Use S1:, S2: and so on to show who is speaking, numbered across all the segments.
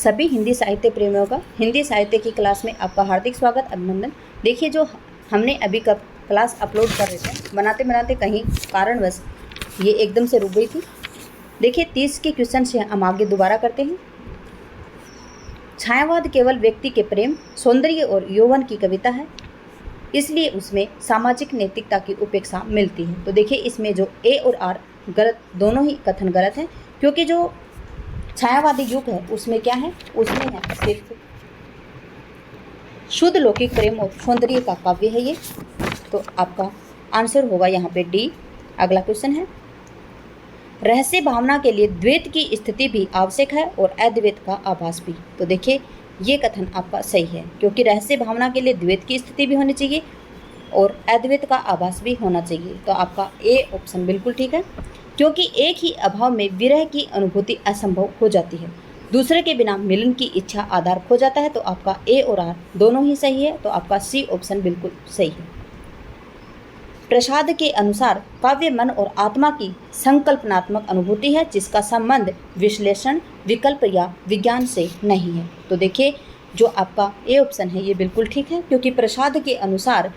S1: सभी हिंदी साहित्य प्रेमियों का हिंदी साहित्य की क्लास में आपका हार्दिक स्वागत, अभिनंदन। देखिए, जो हमने अभी कब क्लास अपलोड कर रहे थे, बनाते बनाते कहीं कारणवश ये एकदम से रुक गई थी। देखिए, 30 के क्वेश्चन से हम आगे दोबारा करते हैं। छायावाद केवल व्यक्ति के प्रेम, सौंदर्य और यौवन की कविता है, इसलिए उसमें सामाजिक नैतिकता की उपेक्षा मिलती है। तो देखिए, इसमें जो ए और आर गलत, दोनों ही कथन गलत हैं, क्योंकि जो छायावादी युग है उसमें क्या है, उसमें है सिर्फ शुद्ध लौकिक प्रेम और सौंदर्य का काव्य है ये। तो आपका आंसर होगा यहाँ पे डी। अगला क्वेश्चन है, रहस्य भावना के लिए द्वैत की स्थिति भी आवश्यक है और अद्वैत का आभास भी। तो देखिए, ये कथन आपका सही है, क्योंकि रहस्य भावना के लिए द्वैत की स्थिति भी होनी चाहिए और अद्वैत का आभास भी होना चाहिए। तो आपका ए ऑप्शन बिल्कुल ठीक है, क्योंकि एक ही अभाव में विरह की अनुभूति असंभव हो जाती है, दूसरे के बिना मिलन की इच्छा आधार खो जाता है। तो आपका ए और आर दोनों ही सही है। तो आपका सी ऑप्शन बिल्कुल सही है। प्रसाद के अनुसार काव्य मन और आत्मा की संकल्पनात्मक अनुभूति है, जिसका संबंध विश्लेषण, विकल्प या विज्ञान से नहीं है। तो देखिए, जो आपका ए ऑप्शन है ये बिल्कुल ठीक है, क्योंकि प्रसाद के अनुसार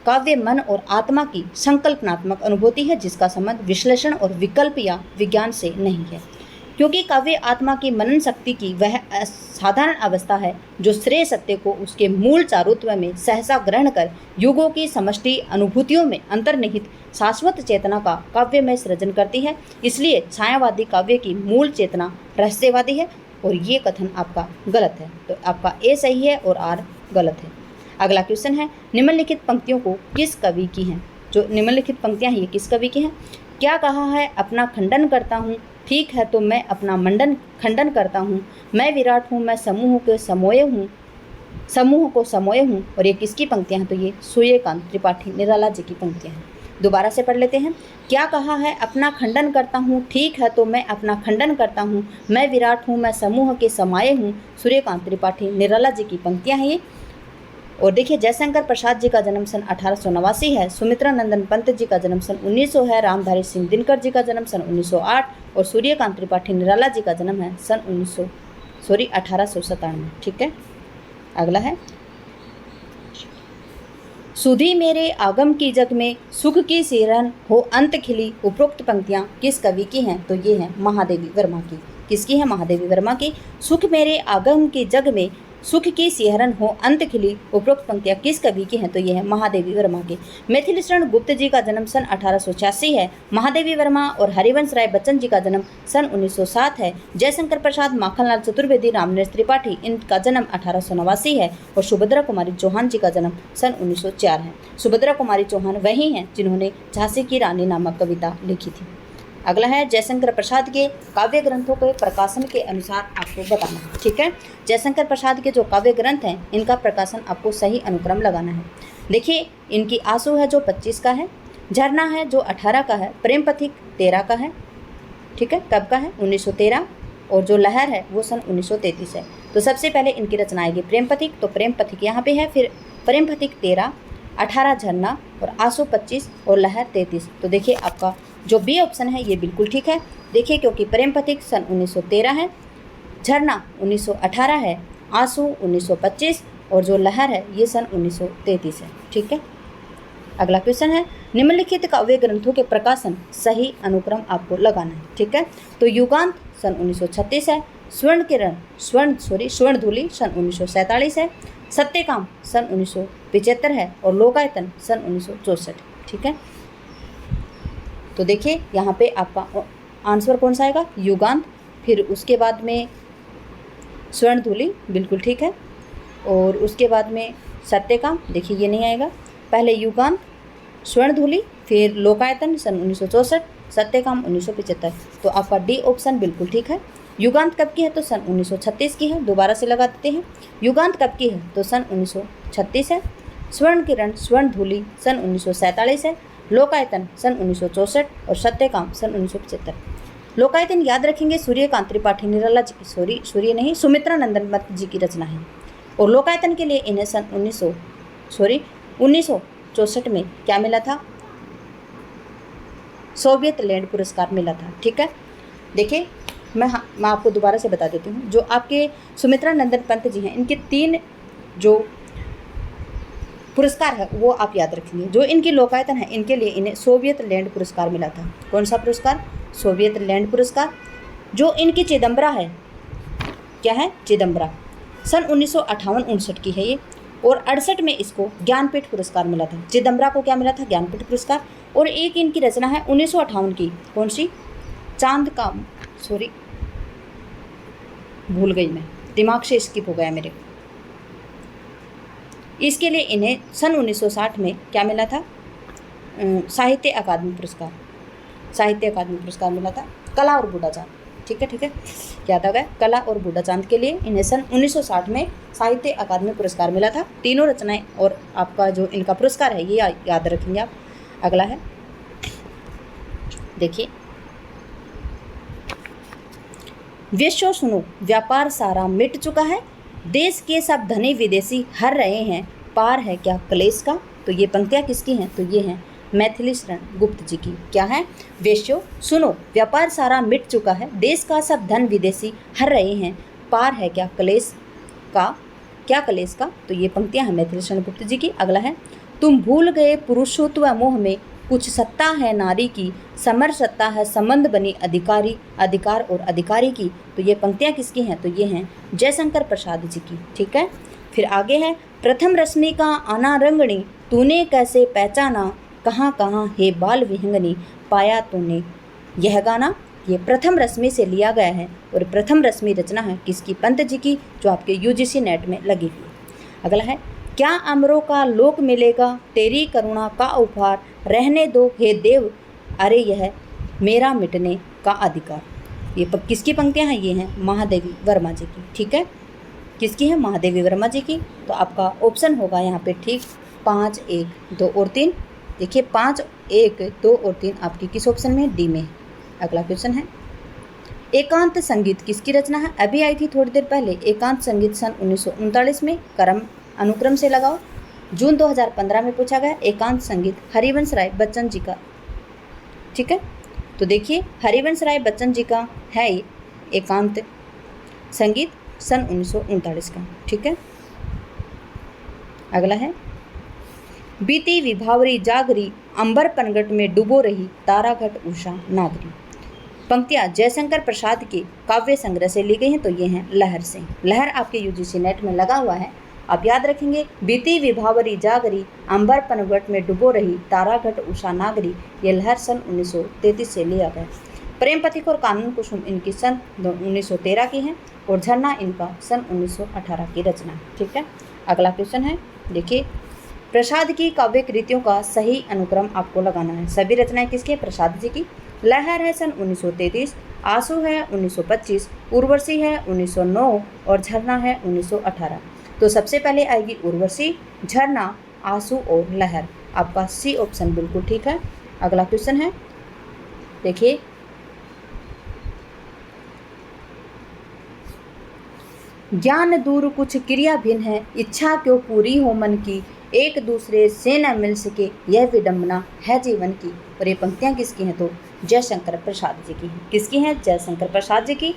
S1: काव्य मन और आत्मा की संकल्पनात्मक अनुभूति है, जिसका संबंध विश्लेषण और विकल्प या विज्ञान से नहीं है। क्योंकि काव्य आत्मा की मनन शक्ति की वह साधारण अवस्था है जो श्रेय सत्य को उसके मूल चारुत्व में सहसा ग्रहण कर युगों की समष्टि अनुभूतियों में अंतर्निहित शाश्वत चेतना का काव्य में सृजन करती है। इसलिए छायावादी काव्य की मूल चेतना रहस्यवादी है और ये कथन आपका गलत है। तो आपका ए सही है और आर गलत है। अगला क्वेश्चन है, निम्नलिखित पंक्तियों को किस कवि की हैं? जो निम्नलिखित पंक्तियां हैं ये किस कवि की हैं? क्या कहा है, अपना खंडन करता हूँ, ठीक है तो मैं अपना खंडन करता हूँ, मैं विराट हूँ, मैं समूह को समोए हूँ। और ये किसकी पंक्तियाँ हैं? तो ये सूर्यकांत त्रिपाठी निराला जी की पंक्तियाँ हैं। दोबारा से पढ़ लेते हैं। क्या कहा है, अपना खंडन करता हूँ, ठीक है तो मैं अपना खंडन करता हूँ, मैं विराट हूँ, मैं समूह के समाये हूँ। सूर्यकांत त्रिपाठी निराला जी की पंक्तियाँ हैं ये। और देखिए, जयशंकर प्रसाद जी का जन्म सन 1889 है, सुमित्रा नंदन पंत जी का जन्म सन 1900 है, रामधारी सिंह दिनकर जी का जन्म सन 1908 और सूर्यकांत त्रिपाठी निराला जी का जन्म है सन 1897। ठीक है। अगला है, सुधी मेरे आगम की जग में सुख की सिरहन हो अंत खिली। उपरोक्त पंक्तियाँ किस कवि की हैं? तो ये हैं महादेवी वर्मा की। किसकी है? महादेवी वर्मा की। सुख मेरे आगम की जग में सुख की सिहरन हो अंत खिली। उपरोक्त पंक्तियाँ किस कवि की हैं? तो ये है महादेवी वर्मा की। मिथिल शरण गुप्त जी का जन्म सन 1886 है, महादेवी वर्मा और हरिवंश राय बच्चन जी का जन्म सन 1907 है, जयशंकर प्रसाद, माखनलाल चतुर्वेदी, रामनरेश त्रिपाठी इनका जन्म 1889 है और सुभद्रा कुमारी चौहान जी का जन्म सन 1904 है। सुभद्रा कुमारी चौहान वही हैं जिन्होंने झांसी की रानी नामक कविता लिखी थी। अगला है, जयशंकर प्रसाद के काव्य ग्रंथों के प्रकाशन के अनुसार आपको बताना है। ठीक है, जयशंकर प्रसाद के जो काव्य ग्रंथ हैं इनका प्रकाशन आपको सही अनुक्रम लगाना है। देखिए, इनकी आंसू है जो 25 का है, झरना है जो 18 का है, प्रेम पथिक 13 का है। ठीक है, कब का है? 1913। और जो लहर है वो सन 1933 है। तो सबसे पहले इनकी रचना आएगी प्रेम पथिक। तो प्रेम पथिक यहाँ पे है, फिर प्रेम पथिक 13, 18 झरना और आंसू 25 और लहर 33। तो देखिए, आपका जो बी ऑप्शन है ये बिल्कुल ठीक है। देखिए, क्योंकि प्रेम पथिक सन 1913 है, झरना 1918 है, आंसू 1925 और जो लहर है ये सन 1933 है। ठीक है। अगला क्वेश्चन है, निम्नलिखित काव्य ग्रंथों के प्रकाशन सही अनुक्रम आपको लगाना है। ठीक है, तो युगांत सन 1936 है, स्वर्णधूलि सन 1947 है, सत्यकाम सन 1975 है और लोकायतन सन 1964। ठीक है, तो देखिए यहाँ पे आपका आंसर कौन सा आएगा? युगांत, फिर उसके बाद में स्वर्णधूलि बिल्कुल ठीक है, और उसके बाद में सत्यकाम, देखिए ये नहीं आएगा। पहले युगांत, स्वर्णधूलि, फिर लोकायतन सन 1964, सत्यकाम 1975। तो आपका डी ऑप्शन बिल्कुल ठीक है। युगांत कब की है? तो सन 1936 की है। दोबारा से लगा देते हैं। युगांत कब की है? तो सन 1936 है। स्वर्ण किरण, स्वर्णधूलि सन 1947 है, लोकायतन सन 1964 और सत्यकाम सन 1975। लोकायतन याद रखेंगे सूर्यकांत त्रिपाठी निराला जी की, सुमित्रा नंदन पंत जी की रचना है। और लोकायतन के लिए इन्हें सन 1964 में क्या मिला था? सोवियत लैंड पुरस्कार मिला था। ठीक है, देखिए मैं आपको दोबारा से बता देती हूँ। जो आपके सुमित्रा नंदन पंत जी हैं, इनके 3 जो पुरस्कार है वो आप याद रखेंगे। जो इनकी लोकायतन है, इनके लिए इन्हें सोवियत लैंड पुरस्कार मिला था। कौन सा पुरस्कार? सोवियत लैंड पुरस्कार। जो इनकी चिदम्बरा है, क्या है? चिदम्बरा, सन 1958-59 की है ये, और 68 में इसको ज्ञानपीठ पुरस्कार मिला था। चिदम्बरा को क्या मिला था? ज्ञानपीठ पुरस्कार। और एक इनकी रचना है 1958 की, कौन सी? चांद का, सॉरी भूल गई मैं, दिमाग से स्किप हो गया मेरे। इसके लिए इन्हें सन 1960 में क्या मिला था? साहित्य अकादमी पुरस्कार, साहित्य अकादमी पुरस्कार मिला था। कला और बूढ़ा चांद, ठीक है, याद आ गया। कला और बूढ़ा चांद के लिए इन्हें सन 1960 में साहित्य अकादमी पुरस्कार मिला था। तीनों रचनाएं और आपका जो इनका पुरस्कार है ये याद रखेंगे आप। अगला है, देखिए, वेश्यो सुनो, व्यापार सारा मिट चुका है, देश के सब धनी विदेशी हर रहे हैं, पार है क्या क्लेश का। तो ये पंक्तियाँ किसकी हैं? तो ये हैं मैथिली शरण गुप्त जी की। क्या है? वेश्यो सुनो, व्यापार सारा मिट चुका है, देश का सब धन विदेशी हर रहे हैं, पार है क्या क्लेश का, क्या क्लेश का। तो ये पंक्तियाँ हैं मैथिली शरण गुप्त जी की। अगला है, तुम भूल गए पुरुषोत्व मोह में, कुछ सत्ता है नारी की, समर सत्ता है संबंध बनी अधिकारी, अधिकार और अधिकारी की। तो ये पंक्तियाँ किसकी हैं? तो ये हैं जयशंकर प्रसाद जी की, ठीक है। फिर आगे है, प्रथम रश्मि का आना रंगणी, तूने कैसे पहचाना, कहाँ कहाँ हे बाल विहंगनी, पाया तूने यह गाना। ये प्रथम रश्मि से लिया गया है और प्रथम रश्मि रचना है किसकी? पंत जी की, जो आपके यूजीसी नेट में लगी हुई। अगला है, क्या अमरों का लोक मिलेगा, तेरी करुणा का उपहार, रहने दो हे देव, अरे यह मेरा मिटने का अधिकार। ये किसकी पंक्तियाँ हैं? ये हैं महादेवी वर्मा जी की, ठीक है। किसकी है? महादेवी वर्मा जी की। तो आपका ऑप्शन होगा यहाँ पे ठीक 5, 1, 2 और 3। देखिए 5, 1, 2 और 3 आपकी किस ऑप्शन में? डी में। अगला क्वेश्चन है, एकांत संगीत किसकी रचना है? अभी आई थी थोड़ी देर पहले। एकांत संगीत सन 1939 में, क्रम अनुक्रम से लगाओ। जून 2015 में पूछा गया। एकांत संगीत हरिवंश राय बच्चन जी का, ठीक है। तो देखिए हरिवंश राय बच्चन जी का है एकांत संगीत सन 1939 का, ठीक है। अगला है, बीती विभावरी जागरी, अंबर पनघट में डूबो रही, ताराघट उषा नागरी। पंक्तियाँ जयशंकर प्रसाद के काव्य संग्रह से ली गई हैं। तो ये हैं लहर से। लहर आपके यूजीसी नेट में लगा हुआ है, आप याद रखेंगे। बीती विभावरी जागरी, अंबर पनघट में डूबो रही, ताराघट उषा नागरी। ये लहर सन 1933 से लिया गया। प्रेम पथिक और कानून कुसुम इनकी सन 1913 की हैं और झरना इनका सन 1918 की रचना, ठीक है। अगला क्वेश्चन है, देखिए, प्रसाद की काव्य कृतियों का सही अनुक्रम आपको लगाना है। सभी रचनाएं किसकी? प्रसाद जी की। लहर है सन 1933, आंसू है 1925, उर्वशी है 1909 और झरना है 1918। तो सबसे पहले आएगी उर्वशी, झरना, आंसू और लहर। आपका सी ऑप्शन बिल्कुल ठीक है। अगला क्वेश्चन है, देखिए, ज्ञान दूर कुछ क्रिया भिन्न है, इच्छा क्यों पूरी हो मन की, एक दूसरे से न मिल सके यह विडम्बना है जीवन की। और ये पंक्तियाँ किसकी हैं? तो जयशंकर प्रसाद जी की हैं। किसकी हैं? जयशंकर प्रसाद जी की।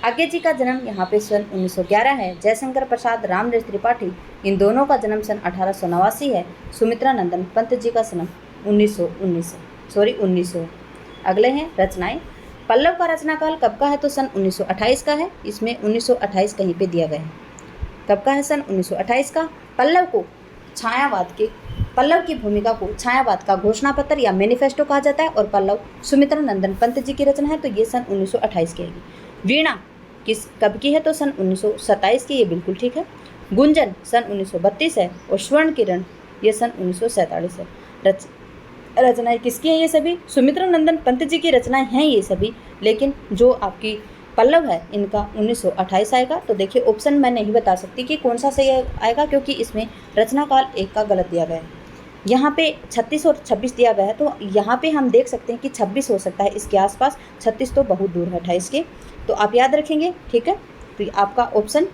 S1: आगे जी का जन्म यहाँ पे सन 1911 है। जयशंकर प्रसाद, रामनरेश त्रिपाठी, इन दोनों का जन्म सन 1889 है। सुमित्रा नंदन पंत जी का जन्म 1900। अगले हैं रचनाएं। पल्लव का रचनाकाल कब का है? तो सन 1928 का है। इसमें 1928 कहीं पे दिया गया है। कब का है? सन 1928 का। पल्लव की भूमिका को छायावाद का घोषणा पत्र या मैनिफेस्टो कहा जाता है और पल्लव सुमित्रा नंदन पंत जी की रचना है। तो ये सन 1928 की है। वीणा कब की है? तो सन 1927 की, ये बिल्कुल ठीक है। गुंजन सन 1932 है और स्वर्ण किरण ये सन 1947 है। रचनाएं किसकी हैं? ये सभी सुमित्रा नंदन पंत जी की रचनाएं हैं ये सभी, लेकिन जो आपकी पल्लव है इनका 1928 आएगा। तो देखिए ऑप्शन मैं नहीं बता सकती कि कौन सा सही आएगा, क्योंकि इसमें रचनाकाल 1 का गलत दिया गया है। यहाँ पे 36 और 26 दिया गया है, तो यहाँ पे हम देख सकते हैं कि 26 हो सकता है इसके आसपास, 36 तो बहुत दूर है 28 के। तो आप याद रखेंगे, ठीक है। तो आपका ऑप्शन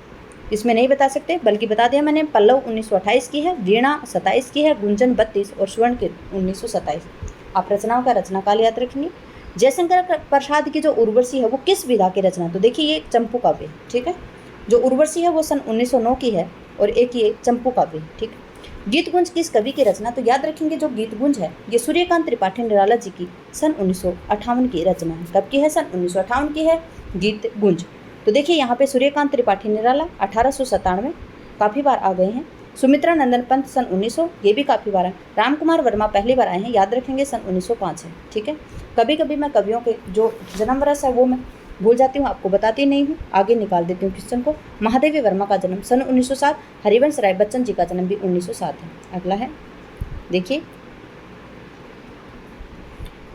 S1: इसमें नहीं बता सकते, बल्कि बता दिया मैंने। पल्लव 1928 की है, वीणा 27 की है, गुंजन 32 और स्वर्ण की 1927। आप रचनाओं का रचनाकाल याद रखेंगे। जयशंकर प्रसाद की जो उर्वशी है वो किस विधा की रचना, तो देखिए ये चंपू काव्य, ठीक है। जो उर्वशी है वो सन 1909 की है और एक ये चंपू काव्य, ठीक। गीतगुंज किस कवि की रचना, तो याद रखेंगे जो गीतगुंज है ये सूर्यकांत त्रिपाठी निराला जी की सन 1958 की रचना है। कब की है, सन 1958 की है गीतगुंज। तो देखिए यहाँ पे सूर्यकांत त्रिपाठी निराला 1897 काफ़ी बार आ गए हैं। सुमित्रा नंदन पंत सन 1900, ये भी काफ़ी बार है। राम कुमार वर्मा पहली बार आए हैं, याद रखेंगे सन 1905 है, ठीक है। कभी कभी मैं कवियों के जो जन्म वर्ष है वो मैं भूल जाती हूँ, आपको बताती नहीं हूँ, आगे निकाल देती हूँ क्वेश्चन को। महादेवी वर्मा का जन्म सन 1907, हरिवंश राय बच्चन जी का जन्म भी 1907 है। अगला है, देखिए,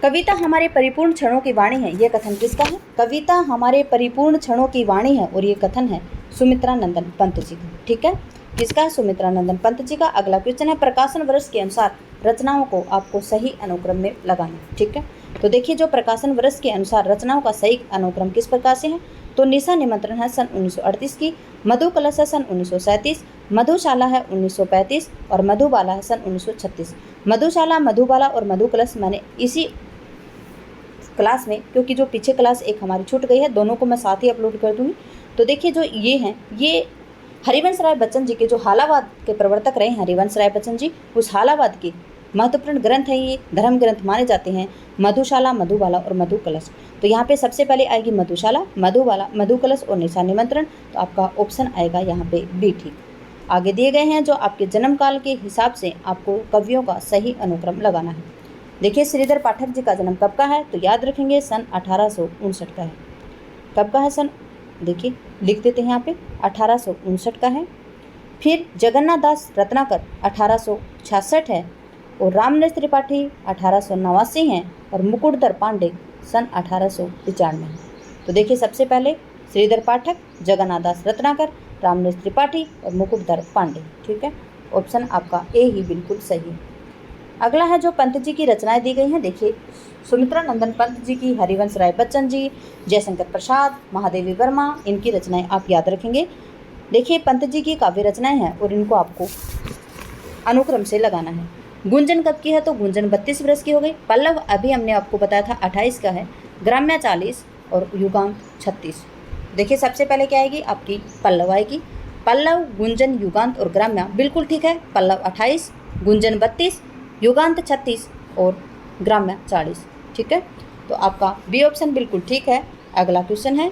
S1: कविता हमारे परिपूर्ण क्षणों की वाणी है, ये कथन किसका है? कविता हमारे परिपूर्ण क्षणों की वाणी है और ये कथन है सुमित्रा नंदन पंत जी का, ठीक है। किसका है? सुमित्रा नंदन पंत जी का। अगला क्वेश्चन है, प्रकाशन वर्ष के अनुसार रचनाओं को आपको सही अनुक्रम में लगाना, ठीक है। तो देखिए जो प्रकाशन वर्ष के अनुसार रचनाओं का सही अनुक्रम किस प्रकार से है, तो निशा निमंत्रण है सन 1938 की, मधु कलश है सन 1937, मधुशाला है 1935 और मधुबाला है सन 1936। मधुशाला, मधुबाला और मधु कलश मैंने इसी क्लास में, क्योंकि जो पीछे क्लास एक हमारी छूट गई है, दोनों को मैं साथ ही अपलोड कर दूंगी। तो देखिए जो ये हैं, ये हरिवंश राय बच्चन जी के जो हालावाद के प्रवर्तक रहे हैं, हरिवंश राय बच्चन जी, उस हालावाद के महत्वपूर्ण ग्रंथ है, ये धर्म ग्रंथ माने जाते हैं मधुशाला, मधुबाला और मधु कलश। तो यहाँ पे सबसे पहले आएगी मधुशाला, मधुबाला, मधु कलश और निशा निमंत्रण। तो आपका ऑप्शन आएगा यहाँ पे बी, ठीक। आगे दिए गए हैं जो आपके जन्म काल के हिसाब से आपको कवियों का सही अनुक्रम लगाना है। देखिए श्रीधर पाठक जी का जन्म कब का है, तो याद रखेंगे सन 1859 का है। कब का है सन, देखिए लिख देते हैं यहाँ पे 1859 का है। फिर जगन्नाथ दास रत्नाकर 1866 है और रामनरेश त्रिपाठी 1889 हैं और मुकुटधर पांडे सन 1895 है। तो देखिए सबसे पहले श्रीधर पाठक, जगन्नाथ दास रत्नाकर, रामनरेश त्रिपाठी और मुकुटधर पांडे, ठीक है। ऑप्शन आपका ए ही बिल्कुल सही है। अगला है जो पंत जी की रचनाएं दी गई हैं, देखिए सुमित्रा नंदन पंत जी की, हरिवंश राय बच्चन जी, जयशंकर प्रसाद, महादेवी वर्मा, इनकी रचनाएं आप याद रखेंगे। देखिए पंत जी की काव्य रचनाएं हैं और इनको आपको अनुक्रम से लगाना है। गुंजन कब की है, तो गुंजन 32 वर्ष की हो गई। पल्लव अभी हमने आपको बताया था 28 का है। ग्राम्य 40 और युगांत 36। देखिए सबसे पहले क्या आएगी आपकी, पल्लव आएगी। पल्लव, गुंजन, युगांत और ग्राम्य बिल्कुल ठीक है। पल्लव 28, गुंजन 32, युगांत 36 और ग्राम्य 40, ठीक है। तो आपका बी ऑप्शन बिल्कुल ठीक है। अगला क्वेश्चन है,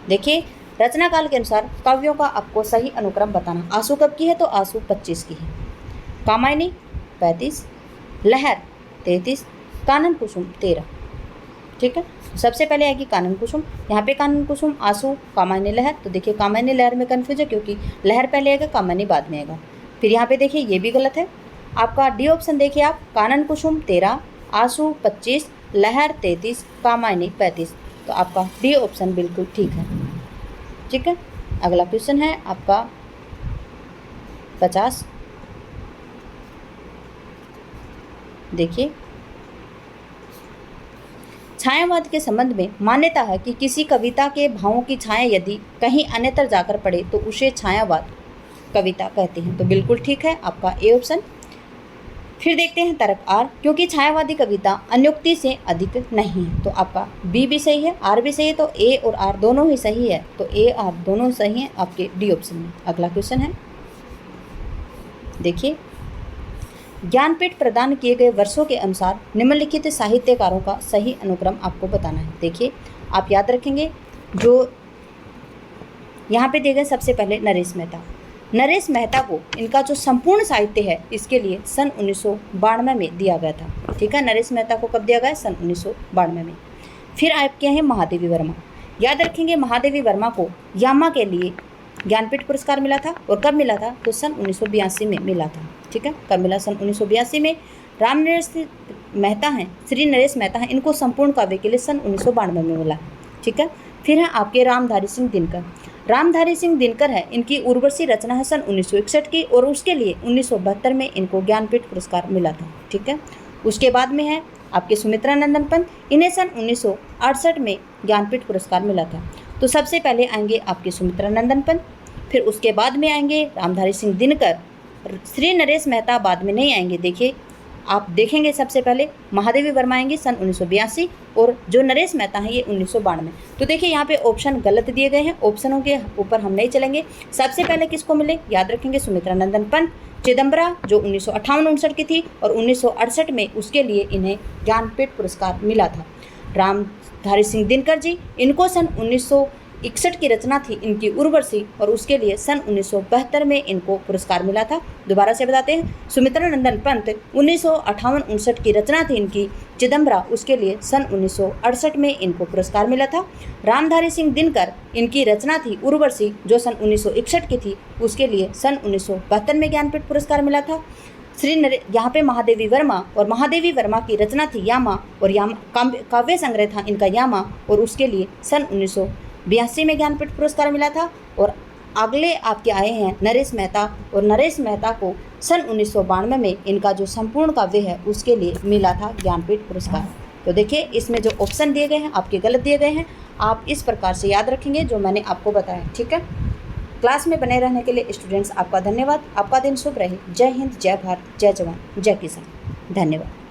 S1: देखिए रचना काल के अनुसार काव्यों का आपको सही अनुक्रम बताना। आंसू कब की है, तो आंसू 25 की है। कामायनी 35, लहर 33, कानन कुसुम 13, ठीक है। सबसे पहले आएगी कानन कुसुम। यहाँ पे कानन कुसुम, आंसू, कामायनी, लहर। तो देखिए कामायनी लहर में कन्फ्यूज है क्योंकि लहर पहले आएगा, कामायनी बाद में आएगा। फिर यहाँ पे देखिए ये भी गलत है। आपका डी ऑप्शन देखिए आप, कानन कुसुम 13, आंसू 25, लहर 33, कामायनी 35। तो आपका डी ऑप्शन बिल्कुल ठीक है, ठीक है। अगला क्वेश्चन है आपका 50। देखिए छायावाद के संबंध में मान्यता है कि किसी कविता के भावों की छाया यदि कहीं अन्यत्र जाकर पड़े तो उसे छायावाद कविता कहते हैं। तो बिल्कुल ठीक है आपका ए ऑप्शन। फिर देखते हैं तर्क आर, क्योंकि छायावादी कविता अन्योक्ति से अधिक नहीं है। तो आपका बी भी सही है, आर भी सही है। तो ए और आर दोनों ही सही है। तो ए आर दोनों सही हैं आपके डी ऑप्शन में। अगला क्वेश्चन है, देखिए ज्ञानपीठ प्रदान किए गए वर्षों के अनुसार निम्नलिखित साहित्यकारों का सही अनुक्रम आपको बताना है। देखिए आप याद रखेंगे जो यहाँ पे दिए गए, सबसे पहले नरेश मेहता। नरेश मेहता को इनका जो संपूर्ण साहित्य है इसके लिए सन 1992 में दिया गया था, ठीक है। नरेश मेहता को कब दिया गया, सन 1992 में। फिर आपके हैं महादेवी वर्मा। याद रखेंगे महादेवी वर्मा को यामा के लिए ज्ञानपीठ पुरस्कार मिला था और कब मिला था, तो सन 1982 में मिला था, ठीक है। कब मिला, सन 1982 में। राम नरेश मेहता हैं, श्री नरेश मेहता हैं, इनको संपूर्ण काव्य के लिए सन 1992 में मिला, ठीक है। फिर है आपके रामधारी सिंह दिनकर। रामधारी सिंह दिनकर है, इनकी उर्वशी रचना है सन 1961 की और उसके लिए 1972 में इनको ज्ञानपीठ पुरस्कार मिला था, ठीक है। उसके बाद में है आपके सुमित्रा नंदन पंत, इन्हें सन 1968 में ज्ञानपीठ पुरस्कार मिला था। तो सबसे पहले आएंगे आपके सुमित्रा नंदन पंत, फिर उसके बाद में आएंगे रामधारी सिंह दिनकर, श्री नरेश मेहता बाद में नहीं आएंगे। देखिए आप देखेंगे सबसे पहले महादेवी वर्मा आएंगी सन 1982 और जो नरेश मेहता हैं ये 1992। तो देखिए यहाँ पे ऑप्शन गलत दिए गए हैं, ऑप्शनों के ऊपर हम नहीं चलेंगे। सबसे पहले किसको मिले, याद रखेंगे सुमित्रा नंदन पंत चिदम्बरा जो 1958-59 की थी और 1968 में उसके लिए इन्हें ज्ञानपीठ पुरस्कार मिला था। रामधारी सिंह दिनकर जी, इनको सन 1961 की रचना थी इनकी उर्वशी और उसके लिए सन 1972 में इनको पुरस्कार मिला था। दोबारा से बताते हैं, सुमित्रा नंदन पंत 1958-59 की रचना थी इनकी चिदम्बरा, उसके लिए सन 1968 में इनको पुरस्कार मिला था। रामधारी सिंह दिनकर, इनकी रचना थी उर्वशी जो सन 1961 की थी, उसके लिए सन 1972 में ज्ञानपीठ पुरस्कार मिला था। यहाँ पे महादेवी वर्मा, और महादेवी वर्मा की रचना थी यामा और काव्य संग्रह था इनका यामा और उसके लिए सन 1982 में ज्ञानपीठ पुरस्कार मिला था। और अगले आपके आए हैं नरेश मेहता, और नरेश मेहता को सन 1992 में इनका जो संपूर्ण काव्य है उसके लिए मिला था ज्ञानपीठ पुरस्कार। तो देखिए इसमें जो ऑप्शन दिए गए हैं आपके गलत दिए गए हैं, आप इस प्रकार से याद रखेंगे जो मैंने आपको बताया, ठीक है। क्लास में बने रहने के लिए स्टूडेंट्स आपका धन्यवाद। आपका दिन शुभ रहे। जय हिंद, जय भारत, जय जवान, जय किसान। धन्यवाद।